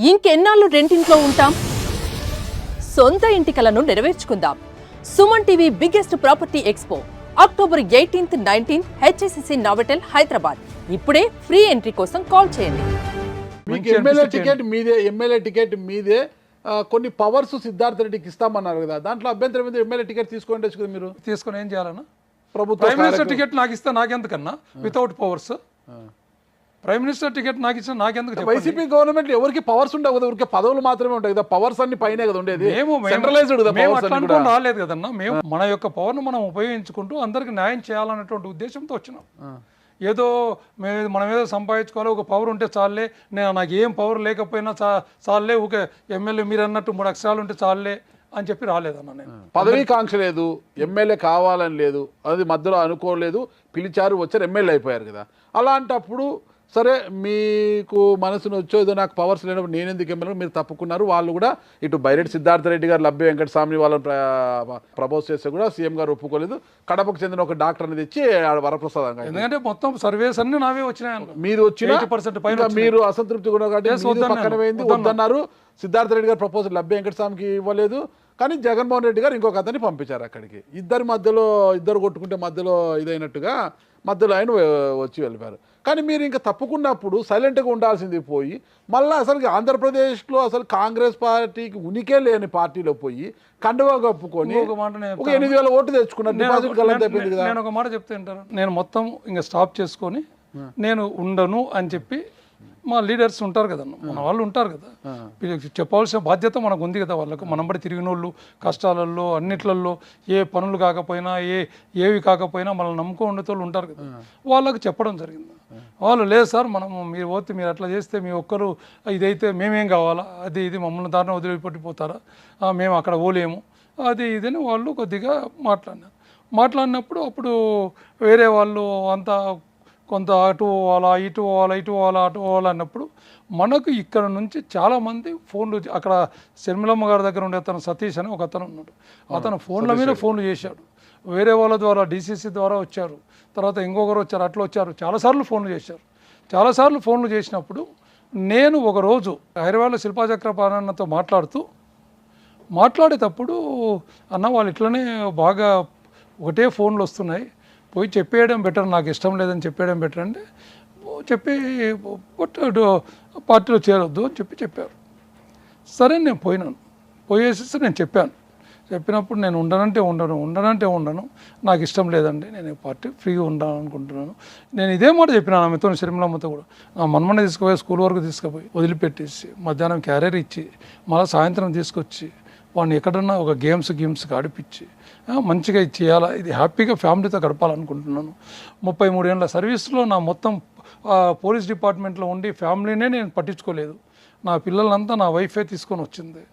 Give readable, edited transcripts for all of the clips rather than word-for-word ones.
ఇంకెన్నాళ్ళు రెంటింట్లో ఉంటాం? సొంత ఇంటి కలను నెరవేర్చుకుందాం. Suman TV biggest property expo October 18, 19 HSCC Novotel Hyderabad. ఇప్పుడే ఫ్రీ ఎంట్రీ కోసం కాల్ చేయండి. మీకు ఎమ్మెల్యే టికెట్ మీదే కొన్ని పవర్స్ సిద్ధార్థ రెడ్డికి ఇస్తామన్నారు కదా, దాంట్లో అభ్యంతరం మీద ఎమ్మెల్యే టికెట్ తీసుకోండి కదా. మీరు తీసుకొని ఏం చేయాలన్నా? ప్రభుత్వ ప్రైమ్ మినిస్టర్ టికెట్ నాకు ఇస్తే నాకెందుకన్నా? Without powers prime minister ticket నాకు ఇచ్చిన నాకెందుకు? వైసీపీ గవర్నమెంట్ ఎవరికి పవర్స్ ఉండవు కదా, ఊరికే పదవులు మాత్రమే ఉంటాయి కదా, పవర్స్ అన్ని పైనే కదా ఉండేది. మేము అట్లా అనుకుని రాలేదు కదన్నా. మేము మన యొక్క పవర్ ను మనం ఉపయోగించుకుంటూ అందరికి న్యాయం చేయాలన్నటువంటి ఉద్దేశంతో వచ్చినాం. ఏదో మనం ఏదో సంపాదించుకోవాలి, ఒక పవర్ ఉంటే చాలే, నాకు ఏం పవర్ లేకపోయినా చాలే, ఒక ఎమ్మెల్యే మీరు అన్నట్టు 3 అక్షరాలు ఉంటే చాలే అని చెప్పి రాలేదన్న. నేను పదవీ కాంక్ష లేదు, ఎమ్మెల్యే కావాలని లేదు, అది మధ్యలో అనుకోలేదు, పిలిచారు, వచ్చారు, ఎమ్మెల్యే అయిపోయారు కదా. అలాంటప్పుడు సరే మీకు మనసును వచ్చో ఏదో నాకు పవర్స్ లేనప్పుడు నేను ఎందుకు ఎమ్మెల్యే మీరు తప్పుకున్నారు. వాళ్ళు కూడా ఇటు బైరెడ్డి సిద్ధార్థ రెడ్డి గారు, లబ్బే వెంకటస్వామి వాళ్ళని ప్రపోజ్ చేస్తే కూడా సీఎం గారు ఒప్పుకోలేదు. కడపకు చెందిన ఒక డాక్టర్ అనేది తెచ్చి వరప్రసాద్, ఎందుకంటే మొత్తం సర్వేస్ అన్ని నావే వచ్చినాయి. మీరు వచ్చిన మీరు అసంతృప్తి కూడా పక్కన పోయింది, వద్దన్నారు. సిద్ధార్థ రెడ్డి గారు ప్రపోజల్ లబ్బే వెంకటస్వామికి ఇవ్వలేదు, కానీ జగన్మోహన్ రెడ్డి గారు ఇంకొక అతన్ని పంపించారు అక్కడికి. ఇద్దరి మధ్యలో ఇద్దరు కొట్టుకుంటే మధ్యలో ఇదైనట్టుగా మధ్యలో ఆయన వచ్చి వెళ్ళిపోయారు. కానీ మీరు ఇంకా తప్పుకున్నప్పుడు సైలెంట్గా ఉండాల్సింది పోయి మళ్ళీ అసలు ఆంధ్రప్రదేశ్లో అసలు కాంగ్రెస్ పార్టీకి ఉనికే లేని పార్టీలో పోయి కండువా కప్పుకొని ఒక 8,000 ఓట్లు తెచ్చుకున్నారు. డిపాజిట్ కలం తప్పింది కదా. నేను ఒక మాట చెప్తే ఉంటాను, నేను మొత్తం ఇంకా స్టాప్ చేసుకొని నేను ఉండను అని చెప్పి మా లీడర్స్ ఉంటారు కదన్న, మన వాళ్ళు ఉంటారు కదా, చెప్పవలసిన బాధ్యత మనకు ఉంది కదా. వాళ్ళకు మనం బట్టి తిరిగిన వాళ్ళు కష్టాలలో అన్నిట్లలో ఏ పనులు కాకపోయినా ఏవి కాకపోయినా మనల్ని నమ్ముకో ఉండేటోళ్ళు ఉంటారు కదా, వాళ్ళకు చెప్పడం జరిగింది. వాళ్ళు లేదు సార్, మీరు పోతే మీరు అట్లా చేస్తే మీ ఒక్కరు ఇదైతే మేమేం కావాలా, అది ఇది మమ్మల్ని దారిని వదిలిపెట్టిపోతారా, మేము అక్కడ పోలేము, అది ఇదని వాళ్ళు కొద్దిగా మాట్లాడినప్పుడు అప్పుడు వేరే వాళ్ళు అంతా కొంత అటు పోవాలా ఇటు పోవాలా ఇటు పోవాలా అటు పోవాలా అన్నప్పుడు మనకు ఇక్కడ నుంచి చాలామంది ఫోన్లు, అక్కడ శర్మిలమ్మ గారి దగ్గర ఉండే అతను సతీష్ అని ఒక అతను ఉన్నాడు, అతను ఫోన్ల మీద ఫోన్లు చేశాడు. వేరే వాళ్ళ ద్వారా డీసీసీ ద్వారా వచ్చారు, తర్వాత ఇంకొకరు వచ్చారు, అట్లా వచ్చారు, చాలాసార్లు ఫోన్లు చేసినప్పుడు నేను ఒకరోజు హైదరాబాద్లో శిల్పాచక్రపాణతో మాట్లాడేటప్పుడు అన్న వాళ్ళు ఇట్లనే బాగా ఒకటే ఫోన్లు వస్తున్నాయి, పోయి చెప్పేయడం బెటర్, నాకు ఇష్టం లేదని చెప్పేయడం బెటర్ అంటే చెప్పి పార్టీలో చేరొద్దు అని చెప్పారు. సరే నేను పోయేసి నేను చెప్పినప్పుడు నేను ఉండను, నాకు ఇష్టం లేదండి, నేను పార్టీ ఫ్రీగా ఉండాలనుకుంటున్నాను. నేను ఇదే మాట చెప్పినాను ఆమెతో, శర్మిలమ్మతో కూడా. మనమనే తీసుకుపోయి స్కూల్ వరకు తీసుకుపోయి వదిలిపెట్టేసి మధ్యాహ్నం క్యారియర్ ఇచ్చి మళ్ళీ సాయంత్రం తీసుకొచ్చి వాడిని ఎక్కడన్నా ఒక గేమ్స్కి ఆడిపించి మంచిగా చేయాలా, ఇది హ్యాపీగా ఫ్యామిలీతో గడపాలనుకుంటున్నాను. 33 ఏళ్ళ సర్వీస్లో నా మొత్తం పోలీస్ డిపార్ట్మెంట్లో ఉండి ఫ్యామిలీనే నేను పట్టించుకోలేదు, నా పిల్లలంతా నా వైఫే తీసుకొని వచ్చింది.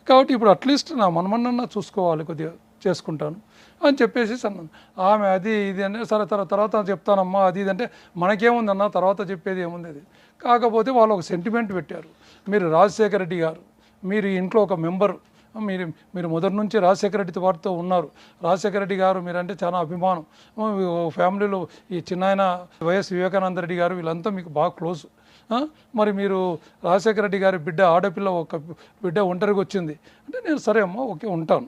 కాబట్టి ఇప్పుడు అట్లీస్ట్ నా మనమన్నా చూసుకోవాలి, కొద్దిగా చేసుకుంటాను అని చెప్పేసి అన్నాను. ఆమె అది ఇది అంటే సరే తర్వాత చెప్తానమ్మా అది ఇది అంటే మనకేముందన్న తర్వాత చెప్పేది ఏముంది, అది కాకపోతే వాళ్ళు ఒక సెంటిమెంట్ పెట్టారు. మీరు రాజశేఖర రెడ్డి గారు, మీరు ఇంట్లో ఒక మెంబరు, మీరు మొదటి నుంచి రాజశేఖర రెడ్డి వారితో ఉన్నారు, రాజశేఖర రెడ్డి గారు మీరంటే చాలా అభిమానం, ఫ్యామిలీలో ఈ చిన్నాయన వైఎస్ వివేకానంద రెడ్డి గారు వీళ్ళంతా మీకు బాగా క్లోజ్. మరి మీరు రాజశేఖర రెడ్డి గారి ఆడపిల్ల ఒక బిడ్డ ఒంటరిగా వచ్చింది అంటే నేను సరే అమ్మా ఓకే ఉంటాను,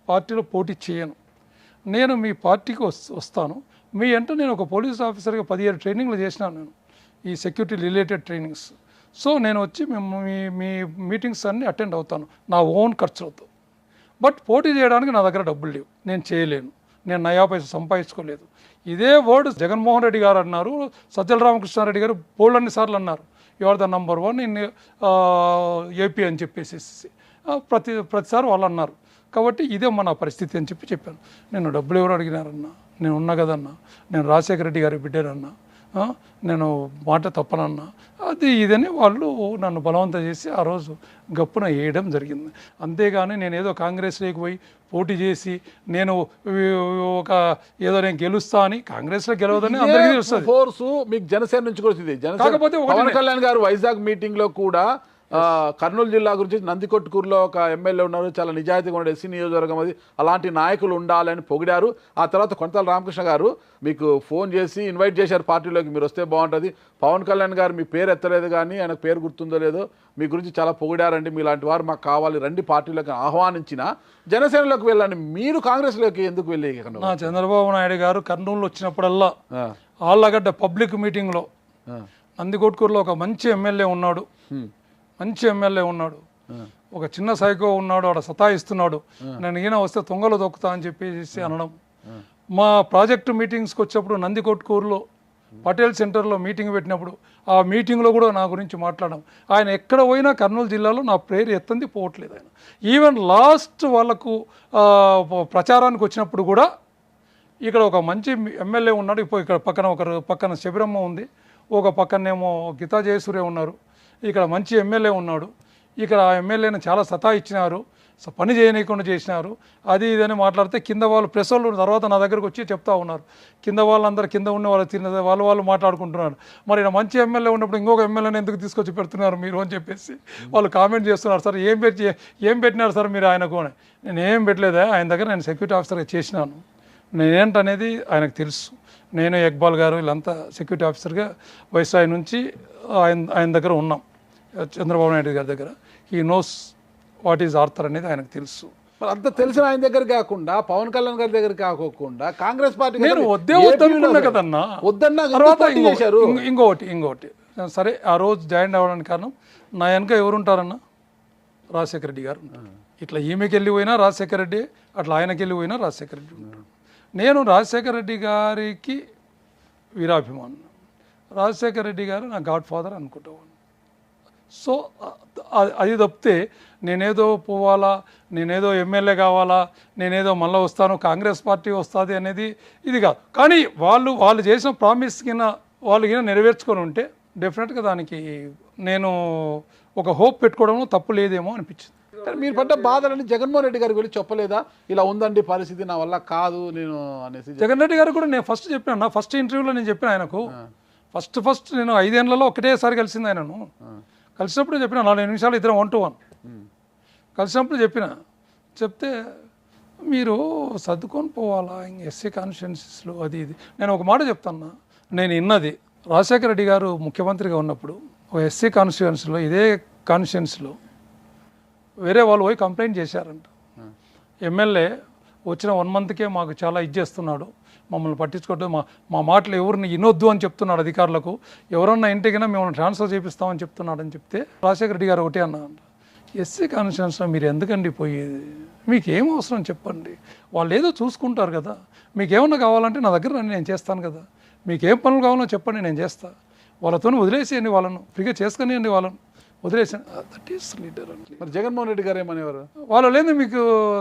పార్టీలో పోటీ చేయను, నేను మీ పార్టీకి వస్తాను, మీ అంటే నేను ఒక పోలీస్ ఆఫీసర్గా 17 ట్రైనింగ్లు చేసినాను నేను, ఈ సెక్యూరిటీ రిలేటెడ్ ట్రైనింగ్స్. సో నేను వచ్చి మీ మీటింగ్స్ అన్నీ అటెండ్ అవుతాను నా ఓన్ ఖర్చులతో. బట్ పోటీ చేయడానికి నా దగ్గర డబ్బులు లేవు, నేను చేయలేను, నేను నయా పైసా సంపాదించుకోలేదు. ఇదే వర్డ్ జగన్మోహన్ రెడ్డి గారు అన్నారు, సజ్జల రామకృష్ణారెడ్డి గారు బోల్డ్ సార్లు అన్నారు, you are the number 1 in AP అని చెప్పేసి ప్రతిసారి వాళ్ళు అన్నారు. కాబట్టి ఇదే మన పరిస్థితి అని చెప్పాను. నేను డబ్బులు ఎవరు అడిగినారన్నా, నేను ఉన్నా కదన్నా, నేను రాజశేఖర రెడ్డి గారి బిడ్డనన్నా, నేను మాట తప్పనన్నా, అది ఇదని వాళ్ళు నన్ను బలవంతం చేసి ఆ రోజు గప్పున వేయడం జరిగింది. అంతేగాని నేను ఏదో కాంగ్రెస్లోకి పోయి పోటీ చేసి నేను నేను గెలుస్తా అని, కాంగ్రెస్లో గెలవదని అందరికీ తెలుస్తుంది. ఫోర్సు మీకు జనసేన నుంచి కూడా వచ్చింది. కాకపోతే పవన్ కళ్యాణ్ గారు వైజాగ్ మీటింగ్ లో కూడా కర్నూలు జిల్లా గురించి నందికొట్కూరులో ఒక ఎమ్మెల్యే ఉన్నారు, చాలా నిజాయితీగా ఉన్న ఎస్సీ నియోజకవర్గం అది, అలాంటి నాయకులు ఉండాలని పొగిడారు. ఆ తర్వాత కొంతల రామకృష్ణ గారు మీకు ఫోన్ చేసి ఇన్వైట్ చేశారు పార్టీలోకి, మీరు వస్తే బాగుంటుంది. పవన్ కళ్యాణ్ గారు మీ పేరు ఎత్తలేదు కానీ ఆయనకు పేరు గుర్తుందో లేదో, మీ గురించి చాలా పొగిడారండి, మీలాంటి వారు మాకు కావాలి, రండి పార్టీలోకి ఆహ్వానించిన, జనసేనలోకి వెళ్ళండి, మీరు కాంగ్రెస్లోకి ఎందుకు వెళ్ళి? నా చంద్రబాబు నాయుడు గారు కర్నూలు వచ్చినప్పుడల్లా ఆళ్ళగడ్డ పబ్లిక్ మీటింగ్లో నందికొట్కూరులో ఒక మంచి ఎమ్మెల్యే ఉన్నాడు, మంచి ఎమ్మెల్యే ఉన్నాడు, ఒక చిన్న సైకో ఉన్నాడు, ఆడ సతాయిస్తున్నాడు, నేను ఈయన వస్తే తొంగలు దొక్కుతా అని చెప్పేసి అనడం. మా ప్రాజెక్టు మీటింగ్స్కి వచ్చినప్పుడు నందికొట్కూరులో పటేల్ సెంటర్లో మీటింగ్ పెట్టినప్పుడు ఆ మీటింగ్లో కూడా నా గురించి మాట్లాడడం. ఆయన ఎక్కడ పోయినా కర్నూలు జిల్లాలో నా పేరు ఎత్తంది పోవట్లేదు ఆయన. ఈవెన్ లాస్ట్ వాళ్ళకు ప్రచారానికి వచ్చినప్పుడు కూడా ఇక్కడ ఒక మంచి ఎమ్మెల్యే ఉన్నాడు, ఇప్పుడు ఇక్కడ పక్కన శబిరమ్మ ఉంది, ఒక పక్కనేమో గీతా జయసూర్య ఉన్నారు, ఇక్కడ మంచి ఎమ్మెల్యే ఉన్నాడు, ఇక్కడ ఆ ఎమ్మెల్యేని చాలా సతాయిచ్చినారు, పని చేయనీయకుండా చేసినారు, అది ఇదని మాట్లాడితే కింద వాళ్ళు ప్రెస్ వాళ్ళు తర్వాత నా దగ్గరకు వచ్చి చెప్తా ఉన్నారు, కింద వాళ్ళందరూ కింద ఉన్న వాళ్ళు మాట్లాడుకుంటున్నారు, మరి ఇలా మంచి ఎమ్మెల్యే ఉన్నప్పుడు ఇంకొక ఎమ్మెల్యేని ఎందుకు తీసుకొచ్చి పెడుతున్నారు మీరు అని చెప్పేసి వాళ్ళు కామెంట్ చేస్తున్నారు. సార్ ఏం పెట్టినారు సార్ మీరు ఆయనకు? నేను ఏం పెట్టలేదా, ఆయన దగ్గర నేను సెక్యూరిటీ ఆఫీసర్గా చేసినాను, నేనేంటనేది ఆయనకు తెలుసు. నేను ఇక్బాల్ గారు వీళ్ళంతా సెక్యూరిటీ ఆఫీసర్గా వైస్రాయ్ నుంచి ఆయన దగ్గర ఉన్నాం, చంద్రబాబు నాయుడు గారి దగ్గర. He knows what is Arthur అనేది ఆయనకు తెలుసు. మరి అంత తెలిసిన ఆయన దగ్గర కాకుండా పవన్ కళ్యాణ్ గారి దగ్గర కాకుండా కాంగ్రెస్ పార్టీ నేను వద్దనుకున్నా కదన్నా, తర్వాత ఇంకోటి సరే ఆ రోజు జాయిన్ అవ్వడానికి కారణం నా వెనక ఎవరుంటారన్నా, రాజశేఖర రెడ్డి గారు ఉంటారు. ఇట్లా ఈమెకి వెళ్ళి పోయినా రాజశేఖర రెడ్డి, అట్లా ఆయనకి వెళ్ళి పోయినా రాజశేఖర రెడ్డి ఉంటాడు. నేను రాజశేఖర రెడ్డి గారికి వీరాభిమానం, రాజశేఖర రెడ్డి గారు నా గాడ్ ఫాదర్ అనుకుంటాను. సో అది తప్పితే నేనేదో పోవాలా, నేనేదో ఎమ్మెల్యే కావాలా, నేనేదో మళ్ళీ వస్తాను కాంగ్రెస్ పార్టీ వస్తుంది అనేది ఇది కాదు. కానీ వాళ్ళు చేసిన ప్రామిస్ కింద వాళ్ళు కింద నెరవేర్చుకొని ఉంటే డెఫినెట్గా దానికి నేను ఒక హోప్ పెట్టుకోవడంలో తప్పు లేదేమో అనిపించింది. మీరు పడ్డ బాధలని జగన్మోహన్ రెడ్డి గారికి వెళ్ళి చెప్పలేదా, ఇలా ఉందండి పరిస్థితి నా వల్ల కాదు నేను అనేసి? జగన్ రెడ్డి గారు కూడా నేను ఫస్ట్ చెప్పాను, నా ఫస్ట్ ఇంటర్వ్యూలో నేను చెప్పిన ఆయనకు, ఫస్ట్ నేను 5 ఏళ్లలో ఒకటేసారి కలిసింది ఆయనను. కలిసినప్పుడు చెప్పిన 4 నిమిషాలు ఇద్దరం 1 to 1 కలిసినప్పుడు చెప్తే మీరు సర్దుకొని పోవాలా ఎస్సీ కాన్స్టిట్యున్సీస్లో అది ఇది. నేను ఒక మాట చెప్తాను, నేను విన్నది రాజశేఖర రెడ్డి గారు ముఖ్యమంత్రిగా ఉన్నప్పుడు ఒక ఎస్సీ కాన్స్టిట్యున్సీలో, ఇదే కాన్స్టిట్యున్సీలో వేరే వాళ్ళు పోయి కంప్లైంట్ చేశారంట, ఎమ్మెల్యే వచ్చిన 1 monthకే మాకు చాలా ఇచ్చేస్తున్నాడు, మమ్మల్ని పట్టించుకోవట్లేదు, మా మాటలు ఎవరిని వినొద్దు అని చెప్తున్నాడు అధికారులకు, ఎవరన్నా ఇంటికైనా మేము ట్రాన్స్ఫర్ చేపిస్తామని చెప్తున్నాడు అని చెప్తే రాజశేఖర రెడ్డి గారు ఒకటే అన్నారంట, ఎస్సీ కాన్స్టిట్యున్సీలో మీరు ఎందుకండి పోయేది, మీకు ఏం అవసరం చెప్పండి, వాళ్ళు ఏదో చూసుకుంటారు కదా, మీకు ఏమన్నా కావాలంటే నా దగ్గర రండి నేను చేస్తాను కదా, మీకు ఏం పనులు కావాలో చెప్పండి నేను చేస్తా, వాళ్ళతో వదిలేసేయండి, వాళ్ళను ఫ్రీగా చేసుకునియండి, వాళ్ళను వదిలేసాను. దట్ ఈస్ లీడర్ అండి. మరి జగన్మోహన్ రెడ్డి గారు ఏమనేవారు? వాళ్ళు లేదు మీకు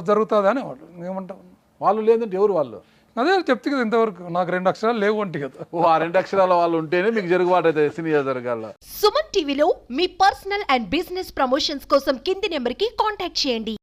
జరుగుతుందా అనేవాడు. ఏమంటావు? వాళ్ళు లేదంటే ఎవరు వాళ్ళు? అదే చెప్తే కదా, ఇంతవరకు నాకు 2 అక్షరాలు లేవు అంటే కదా. ఆ 2 అక్షరాల వాళ్ళు ఉంటేనే మీకు జరుగుబాటు అయితే సినిమా జరగాల. సుమన్ టీవీలో మీ పర్సనల్ అండ్ బిజినెస్ ప్రమోషన్స్ కోసం కింది నెంబర్కి కాంటాక్ట్ చేయండి.